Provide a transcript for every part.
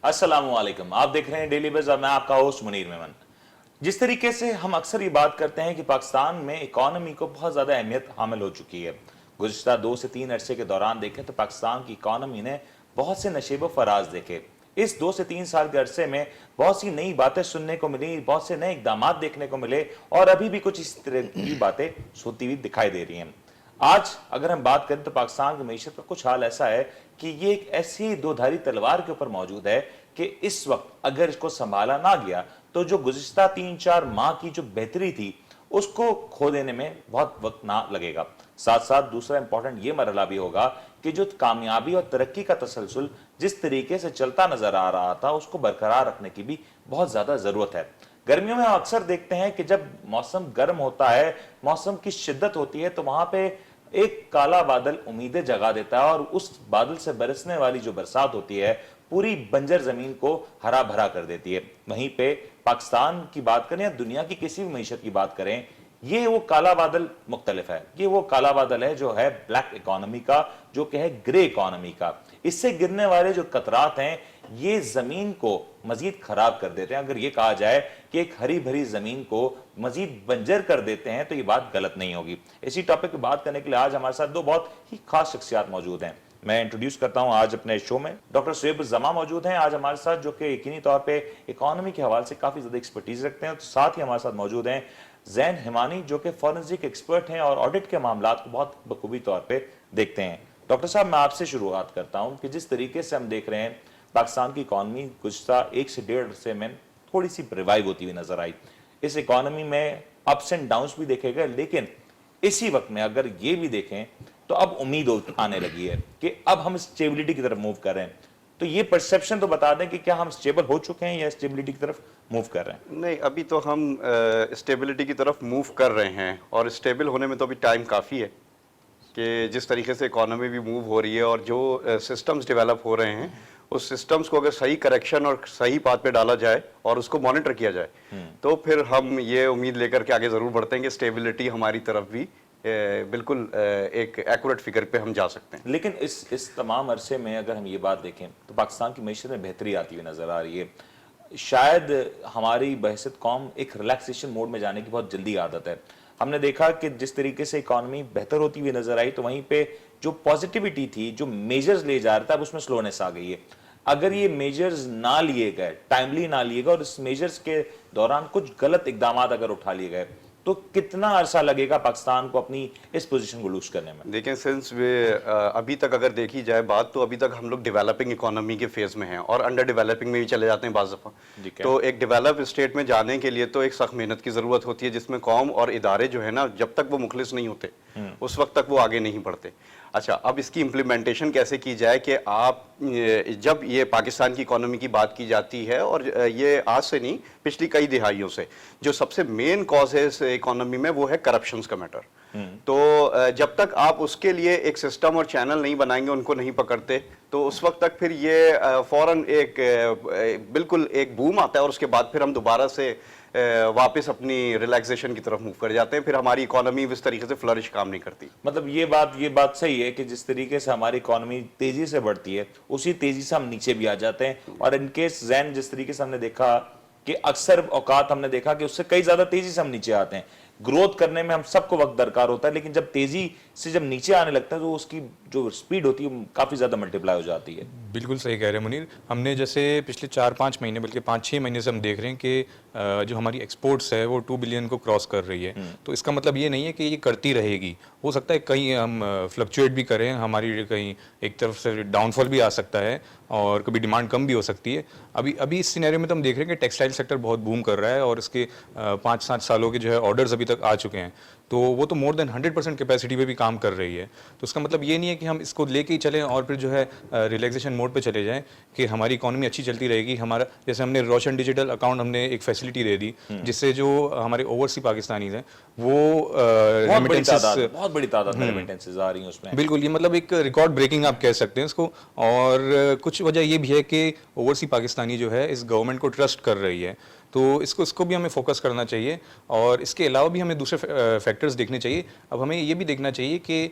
अस्सलाम वालेकुम। आप देख रहे हैं डेली बज़ और मैं आपका होस्ट मुनीर मेमन। जिस तरीके से हम अक्सर ये बात करते हैं कि पाकिस्तान में इकॉनमी को बहुत ज़्यादा अहमियत हामिल हो चुकी है। गुज़िश्ता 2 से 3 अरसे के दौरान देखें तो पाकिस्तान की इकॉनमी ने बहुत से नशेब फराज देखे। इस 2 से 3 साल के अरसे में बहुत सी नई बातें सुनने को मिली, बहुत से नए इकदामात देखने को मिले और अभी भी कुछ इस तरह की बातें होती हुई दिखाई दे रही हैं। आज अगर हम बात करें तो पाकिस्तान की मईशत का कुछ हाल ऐसा है कि ये एक ऐसी दोधारी तलवार के ऊपर मौजूद है कि इस वक्त अगर इसको संभाला ना गया तो जो गुज़िश्ता 3-4 माह की जो बेहतरी थी उसको खो देने में बहुत वक्त ना लगेगा। साथ साथ दूसरा इंपॉर्टेंट ये मरहला भी होगा कि जो कामयाबी और तरक्की का तसलसल जिस तरीके से चलता नजर आ रहा था उसको बरकरार रखने की भी बहुत ज्यादा जरूरत है। गर्मियों में हम अक्सर देखते हैं कि जब मौसम गर्म होता है, मौसम की शिद्दत होती है, तो वहां पे एक काला बादल उम्मीदें जगा देता है और उस बादल से बरसने वाली जो बरसात होती है पूरी बंजर जमीन को हरा भरा कर देती है। वहीं पे पाकिस्तान की बात करें या दुनिया की किसी भी मईशत की बात करें, ये वो काला बादल मुख्तलिफ है। ये वो काला बादल है जो है ब्लैक इकोनॉमी का, जो कि है ग्रे इकोनॉमी का। इससे गिरने वाले जो कतरात हैं ये जमीन को मजीद खराब कर देते हैं। अगर ये कहा जाए कि एक हरी भरी जमीन को मजीद बंजर कर देते हैं तो ये बात गलत नहीं होगी। इसी टॉपिक पर बात करने के लिए आज हमारे साथ दो बहुत ही खास शख्सियात मौजूद हैं। मैं इंट्रोड्यूस करता हूं आज अपने शो में डॉक्टर सुहेब जमा मौजूद हैं आज हमारे साथ, जो कि यकीनी तौर पे इकोनॉमी के हवाले से काफी ज्यादा एक्सपर्टीज रखते हैं। तो साथ ही हमारे साथ मौजूद हैं जैन हिमानी, जो कि फॉरेंसिक एक्सपर्ट हैं और ऑडिट के मामलात को बहुत बखूबी तौर पे देखते हैं। डॉक्टर साहब, मैं आपसे शुरुआत करता हूं कि जिस तरीके से हम देख रहे हैं पाकिस्तान की इकॉनमी गुज़िश्ता 1 से 1.5 अरसे में थोड़ी सी रिवाइव होती हुई नजर आई। इस इकॉनमी में अप्स एंड डाउन्स भी देखे गए, लेकिन इसी वक्त में अगर ये भी देखें तो अब उम्मीद आने लगी है कि अब हम स्टेबिलिटी की तरफ मूव कर रहे हैं। तो ये परसेप्शन तो बता दें कि क्या हम स्टेबल हो चुके हैं या स्टेबिलिटी की तरफ मूव कर रहे हैं? नहीं, अभी तो हम स्टेबिलिटी की तरफ मूव कर रहे हैं और स्टेबल होने में तो अभी टाइम काफ़ी है कि जिस तरीके से इकोनॉमी भी मूव हो रही है और जो सिस्टम्स डेवलप हो रहे हैं उस सिस्टम्स को अगर सही करेक्शन और सही पाथ पे डाला जाए और उसको मॉनिटर किया जाए तो फिर हम ये उम्मीद लेकर के आगे ज़रूर बढ़ते हैं कि स्टेबिलिटी हमारी तरफ भी बिल्कुल एक एक्यूरेट फिगर पे हम जा सकते हैं। लेकिन इस तमाम अरसे में अगर हम ये बात देखें तो पाकिस्तान की मईशत में बेहतरी आती हुई नजर आ रही है। शायद हमारी बहसत कौम एक रिलैक्सेशन मोड में जाने की बहुत जल्दी आदत है। हमने देखा कि जिस तरीके से इकॉनमी बेहतर होती हुई नजर आई तो वहीं पे जो पॉजिटिविटी थी, जो मेजर्स ले जा रहा था, अब उसमें स्लोनेस आ गई है। अगर ये मेजर्स ना लिए गए, टाइमली ना लिए गए और इस मेजर्स के दौरान कुछ गलत इकदाम अगर उठा लिए गए तो कितना अरसा लगेगा पाकिस्तान को अपनी इस पोजीशन को लूज करने में? देखें, सिंस अभी तक अगर देखी जाए बात तो अभी तक हम लोग डेवलपिंग इकोनॉमी के फेज में हैं और अंडर डेवलपिंग में भी चले जाते हैं बाज़ दफ़ा। तो एक डेवलप स्टेट में जाने के लिए तो एक सख्त मेहनत की ज़रूरत होती है जिसमें कौम और इदारे जो है ना, जब तक वो मुखलिस नहीं होते उस वक्त तक वो आगे नहीं बढ़ते। अच्छा, अब इसकी इम्प्लीमेंटेशन कैसे की जाए कि आप जब ये पाकिस्तान की इकोनॉमी की बात की जाती है और ये आज से नहीं पिछली कई दिहाइयों से जो सबसे मेन कॉज है इस इकोनॉमी में वो है करप्शंस का मैटर। तो जब तक आप उसके लिए एक सिस्टम और चैनल नहीं बनाएंगे, उनको नहीं पकड़ते, तो उस वक्त तक फिर ये फौरन एक बिल्कुल एक बूम आता है और उसके बाद फिर हम दोबारा से वापस अपनी रिलैक्सेशन की तरफ मूव कर जाते हैं। फिर हमारी इकोनॉमी इस तरीके से फ्लरिश काम नहीं करती। मतलब ये बात सही है कि जिस तरीके से हमारी इकोनॉमी तेजी से बढ़ती है उसी तेजी से हम नीचे भी आ जाते हैं। और इनकेस जैन जिस तरीके से हमने देखा कि अक्सर औकात हमने देखा कि उससे कई ज्यादा तेजी से हम नीचे आते हैं। ग्रोथ करने में हम सबको वक्त दरकार होता है, लेकिन जब तेजी से जब नीचे आने लगता है तो उसकी जो स्पीड होती है काफी ज्यादा मल्टीप्लाई हो जाती है। बिल्कुल सही कह रहे हैं मुनीर। हमने जैसे पिछले 4-5 महीने बल्कि 5-6 महीने से हम देख रहे हैं कि जो हमारी एक्सपोर्ट्स है वो 2 बिलियन को क्रॉस कर रही है। तो इसका मतलब ये नहीं है कि ये करती रहेगी। हो सकता है कहीं हम फ्लक्चुएट भी करें, हमारी कहीं एक तरफ से डाउनफॉल भी आ सकता है और कभी डिमांड कम भी हो सकती है। अभी इस सिनेरियो में तो हम देख रहे हैं कि टेक्सटाइल सेक्टर बहुत बूम कर रहा है और इसके 5-7 सालों के जो है ऑर्डर्स अभी तक आ चुके हैं। तो वो तो मोर देन 100% कैपेसिटी पे भी काम कर रही है। तो उसका मतलब ये नहीं है कि हम इसको लेके ही चलें और फिर जो है रिलैक्सेशन मोड पे चले जाएं कि हमारी इकोनॉमी अच्छी चलती रहेगी। हमारा जैसे हमने रोशन डिजिटल अकाउंट हमने एक फैसिलिटी दे दी जिससे जो हमारे ओवरसी पाकिस्तानीज हैं वो बहुत बड़ी तादाद में रेमिटेंसेस आ रही हैं उसमें। बिल्कुल, ये मतलब एक रिकॉर्ड ब्रेकिंग आप कह सकते हैं इसको। और कुछ वजह ये भी है कि ओवरसी पाकिस्तानी जो है इस गवर्नमेंट को ट्रस्ट कर रही है, तो इसको भी हमें फोकस करना चाहिए। और इसके अलावा भी हमें दूसरे फैक्टर्स देखने चाहिए। अब हमें ये भी देखना चाहिए कि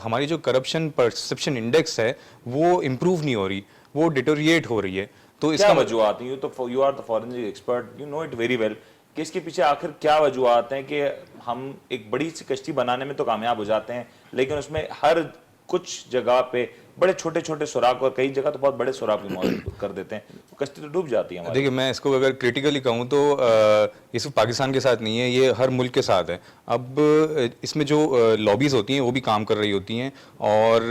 हमारी जो करप्शन परसेप्शन इंडेक्स है वो इम्प्रूव नहीं हो रही, वो डिटोरिएट हो रही है। تو اس کیا کا وجوہات ہیں؟ You are the forensic expert, you know it very well کہ اس کے پیچھے آخر کیا وجوہات ہیں کہ ہم ایک بڑی سی کشتی بنانے میں تو کامیاب ہو جاتے ہیں لیکن اس میں ہر کچھ جگہ پہ بڑے چھوٹے چھوٹے سوراخ اور کئی جگہ تو بہت بڑے سوراخ بھی موجود کر دیتے ہیں، کشتی تو ڈوب جاتی ہے ہماری. دیکھیے میں اس کو اگر کریٹیکلی کہوں تو یہ صرف پاکستان کے ساتھ نہیں ہے، یہ ہر ملک کے ساتھ ہے. اب اس میں جو لابیز ہوتی ہیں وہ بھی کام کر رہی ہوتی ہیں، اور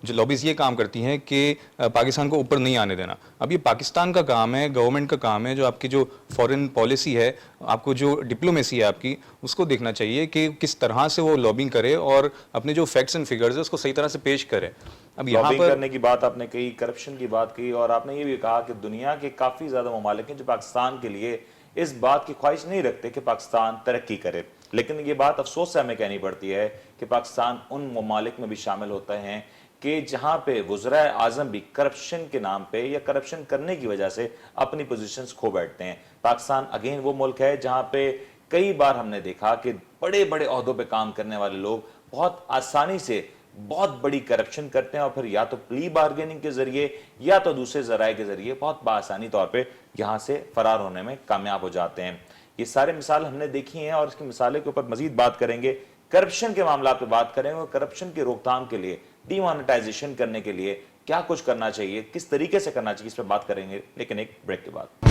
جو لابیز یہ کام کرتی ہیں کہ پاکستان کو اوپر نہیں آنے دینا. اب یہ پاکستان کا کام ہے، گورنمنٹ کا کام ہے، جو آپ کی جو فارن پالیسی ہے، آپ کو جو ڈپلومیسی ہے آپ کی، اس کو دیکھنا چاہیے کہ کس طرح سے وہ لابنگ کرے اور اپنے جو فیکٹس اینڈ فگرز ہے اس کو صحیح طرح سے پیش کرے. اب یہاں لابنگ پر کرنے کی بات آپ نے کہی، کرپشن کی بات کی، اور آپ نے یہ بھی کہا کہ دنیا کے کافی زیادہ ممالک ہیں جو پاکستان کے لیے اس بات کی خواہش نہیں رکھتے کہ پاکستان ترقی کرے، لیکن یہ بات افسوس سے ہمیں کہنی پڑتی ہے کہ پاکستان ان ممالک میں بھی شامل ہوتے ہیں کہ جہاں پہ وزرائے اعظم بھی کرپشن کے نام پہ یا کرپشن کرنے کی وجہ سے اپنی پوزیشنز کھو بیٹھتے ہیں. پاکستان اگین وہ ملک ہے جہاں پہ کئی بار ہم نے دیکھا کہ بڑے بڑے عہدوں پہ کام کرنے والے لوگ بہت آسانی سے بہت بڑی کرپشن کرتے ہیں اور پھر یا تو پلی بارگیننگ کے ذریعے یا تو دوسرے ذرائع کے ذریعے بہت بآسانی طور پہ یہاں سے فرار ہونے میں کامیاب ہو جاتے ہیں. یہ سارے مثال ہم نے دیکھی ہیں اور اس کی مثالیں کے اوپر مزید بات کریں گے. کرپشن کے معاملات پہ بات کریں گے اور کرپشن کی روک تھام کے لیے، ڈی مانیٹائزیشن کرنے کے لیے کیا کچھ کرنا چاہیے، کس طریقے سے کرنا چاہیے، اس پہ بات کریں گے لیکن ایک بریک کے بعد.